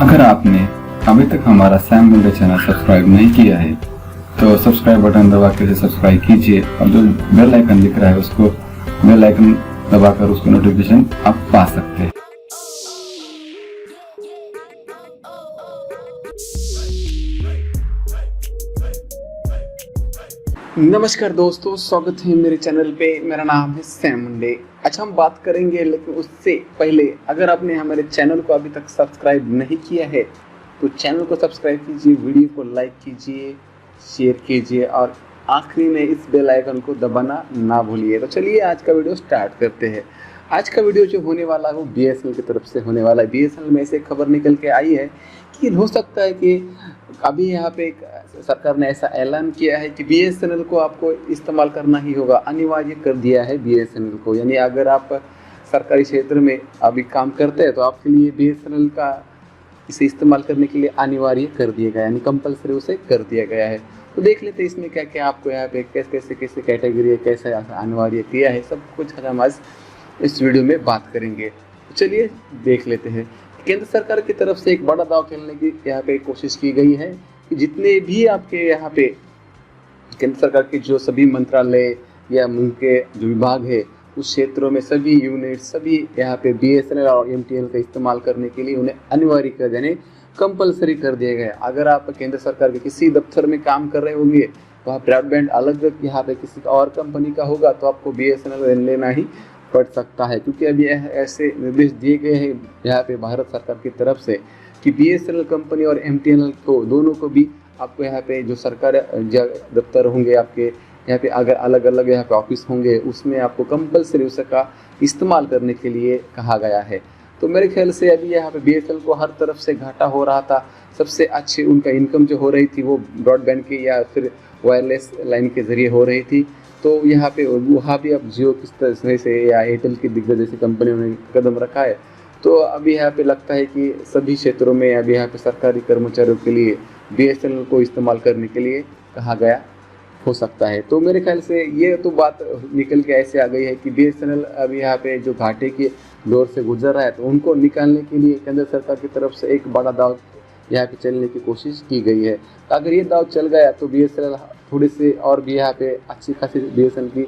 अगर आपने अभी तक हमारा सैम मुंडे चैनल सब्सक्राइब नहीं किया है तो सब्सक्राइब बटन दबा के सब्सक्राइब कीजिए और जो बेल आइकन दिख रहा है उसको बेल आइकन दबाकर उसको नोटिफिकेशन आप पा सकते हैं। नमस्कार दोस्तों, स्वागत है मेरे चैनल पे। मेरा नाम है सैम मुंडे। अच्छा, हम बात करेंगे, लेकिन उससे पहले अगर आपने हमारे चैनल को अभी तक सब्सक्राइब नहीं किया है तो चैनल को सब्सक्राइब कीजिए, वीडियो को लाइक कीजिए, शेयर कीजिए और आखिरी में इस बेल आइकन को दबाना ना भूलिए। तो चलिए आज का वीडियो स्टार्ट करते हैं। आज का वीडियो जो होने वाला है वो BSNL की तरफ से होने वाला है। BSNL में से एक खबर निकल के आई है कि हो सकता है कि अभी यहाँ पे सरकार ने ऐसा ऐलान किया है कि BSNL को आपको इस्तेमाल करना ही होगा, अनिवार्य कर दिया है BSNL को। यानी अगर आप सरकारी क्षेत्र में अभी काम करते हैं तो आपके लिए BSNL का इसे इस्तेमाल करने के लिए अनिवार्य कर दिया गया, यानी कंपलसरी उसे कर दिया गया है। तो देख लेते हैं इसमें क्या क्या आपको यहाँ पे कैसे कैसे कैटेगरी है, कैसे अनिवार्य किया है, सब कुछ हम आज इस वीडियो में बात करेंगे। तो चलिए देख लेते हैं। केंद्र सरकार की तरफ से एक बड़ा दांव खेलने की यहाँ पे कोशिश की गई है कि जितने भी आपके यहाँ पे केंद्र सरकार के जो सभी मंत्रालय या उनके जो विभाग है उस क्षेत्रों में सभी यूनिट सभी यहाँ पे BSNL और MTNL का इस्तेमाल करने के लिए उन्हें अनिवार्य कर देने कंपलसरी कर दिया गया। अगर आप केंद्र सरकार के किसी दफ्तर में काम कर रहे होंगे तो आप ब्रॉडबैंड अलग यहाँ पे किसी और कंपनी का होगा तो आपको BSNL लेना ही पड़ सकता है, क्योंकि अभी ऐसे निर्देश दिए गए हैं यहाँ पे भारत सरकार की तरफ से कि BSNL कंपनी और MTNL को दोनों को भी आपको यहाँ पे जो सरकार दफ्तर होंगे आपके यहाँ पे अगर अलग अलग यहाँ पे ऑफिस होंगे उसमें आपको कंपलसरी उसका इस्तेमाल करने के लिए कहा गया है। तो मेरे ख्याल से अभी यहाँ पे BSNL को हर तरफ से घाटा हो रहा था। सबसे अच्छी उनका इनकम जो हो रही थी वो ब्रॉडबैंड की या फिर वायरलेस लाइन के जरिए हो रही थी। तो यहाँ पे वहाँ भी अब जियो किस तरह से या एयरटेल की दिग्गज जैसी कंपनियों ने कदम रखा है। तो अभी यहाँ पे लगता है कि सभी क्षेत्रों में अभी यहाँ पे सरकारी कर्मचारियों के लिए BSNL को इस्तेमाल करने के लिए कहा गया हो सकता है। तो मेरे ख्याल से ये तो बात निकल के ऐसे आ गई है कि BSNL अभी यहाँ पे जो घाटे के दौर से गुजर रहा है तो उनको निकालने के लिए केंद्र सरकार की तरफ से एक बड़ा दाव यहाँ पे चलने की कोशिश की गई है। तो अगर ये दाव चल गया तो BSNL थोड़ी सी और भी यहाँ पे अच्छी खासी BSNL की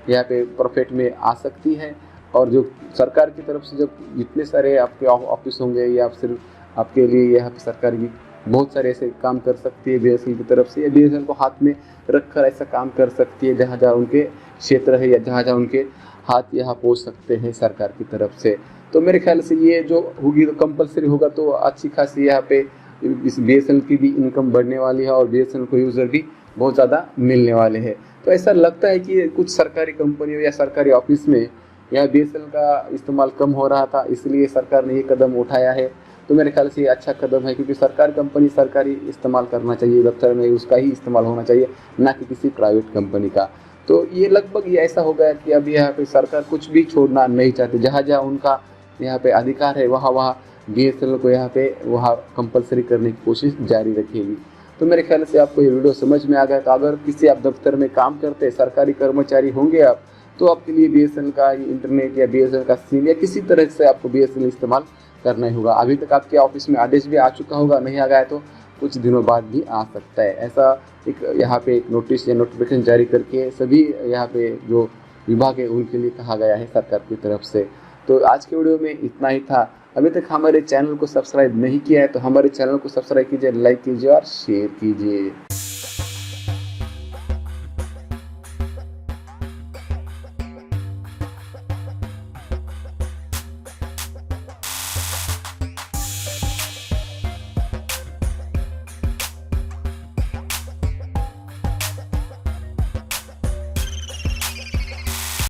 यहाँ पे प्रॉफिट में आ सकती है। और जो सरकार की तरफ से जब जितने सारे आपके ऑफिस होंगे या सिर्फ आपके लिए यहाँ पे सरकार की बहुत सारे ऐसे काम कर सकती है BSNL की तरफ से, या BSNL को हाथ में रखकर ऐसा काम कर सकती है जहाँ जहाँ उनके क्षेत्र है या जहाँ जहाँ उनके हाथ यहाँ पहुँच सकते हैं सरकार की तरफ से। तो मेरे ख्याल से ये जो होगी तो कंपलसरी होगा तो अच्छी खासी यहाँ पे इस BSNL की भी इनकम बढ़ने वाली है और BSNL को यूज़र भी बहुत ज़्यादा मिलने वाले हैं। तो ऐसा लगता है कि कुछ सरकारी कंपनियों या सरकारी ऑफिस में यह BSNL का इस्तेमाल कम हो रहा था, इसलिए सरकार ने ये कदम उठाया है। तो मेरे ख्याल से ये अच्छा कदम है, क्योंकि सरकारी कंपनी सरकारी इस्तेमाल करना चाहिए, दफ्तर में उसका ही इस्तेमाल होना चाहिए, ना कि किसी प्राइवेट कंपनी का। तो ये लगभग ये ऐसा हो गया कि अभी यहाँ पे सरकार कुछ भी छोड़ना नहीं चाहती। जहाँ जहाँ उनका यहाँ पे अधिकार है वहाँ वहाँ BSNL को यहाँ पे वहाँ कंपलसरी करने की कोशिश जारी रखेगी। तो मेरे ख्याल से आपको ये वीडियो समझ में आ गया। तो अगर किसी आप दफ्तर में काम करते सरकारी कर्मचारी होंगे आप, तो आपके लिए BSNL का इंटरनेट या BSNL का सिम या किसी तरह से आपको BSNL इस्तेमाल करना ही होगा। अभी तक आपके ऑफिस में आदेश भी आ चुका होगा, नहीं आ गया तो कुछ दिनों बाद भी आ सकता है। ऐसा एक यहाँ पे एक नोटिस या नोटिफिकेशन जारी करके सभी यहाँ पे जो विभाग है उनके लिए कहा गया है सरकार की तरफ से। तो आज के वीडियो में इतना ही था। अभी तक हमारे चैनल को सब्सक्राइब नहीं किया है तो हमारे चैनल को सब्सक्राइब कीजिए, लाइक कीजिए और शेयर कीजिए।